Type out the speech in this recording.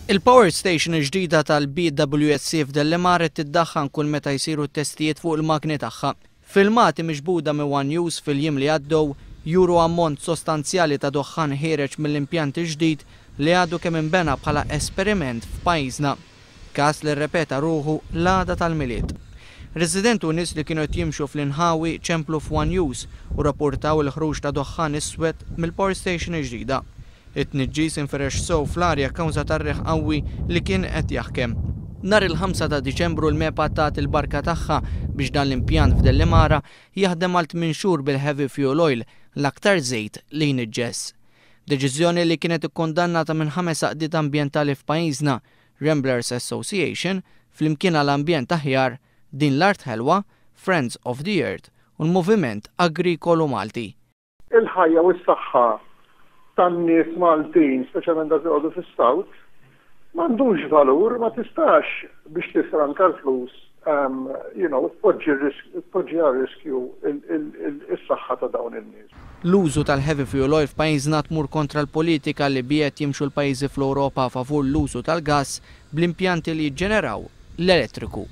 Il-power station ġdida tal-BWSC f'Dellemare tiddaħħan kull meta jsiru testijiet fuq il-magni tagħha. Filmati miġbuda minn One News fil-jiem li għaddew juru ammont sostanzjali ta' doħħan ħireġ mill-impjant ġdid li għadu kemm inbena bħala esperiment f'pajjiżna. Każ li rrepeta ruħu l-għada tal-miliet. Residenti u nies li kienu qed jimxu fl-inħawi ċemplu f'One News u rapportaw il-ħruġ ta' doħħan iswed mill-power station ġdida. It-tniġġis inferex sew fl-arja kawża tar-riħ qawwi li kien qed jaħkem. Nhar il-5 ta' Diċembru l-MEPA tat il-barka tagħha biex dan l-impjant f'Dellemara jaħdem għal 8 xhur bil-heavy fuel oil, l-aktar żejt li jniġġes. Deċiżjoni li kienet ikkondannata minn 5 aqdiet ambjentali f'pajjiżna, Ramblers Association, flimkien għall-ambjent aħjar, din l-Art Ħelwa, Friends of the Earth u l-Moviment Agrikolu Malti. Il-ħajja u s-saħħa tan-nies Maltin, speċjalment dak li għodu fis-South, m'għandux valur, ma tistax biex tisranka l-flus, tpoġġi għal riskju is-saħħa ta' dawn in-nies. L-użu tal-heavy fuel oil f'pajjiżna tmur kontra l-politika li biet jimxu l-pajjiżi fl-Ewropa favur l-użu tal-gass bl-impjanti li jiġġeneraw l-elettriku.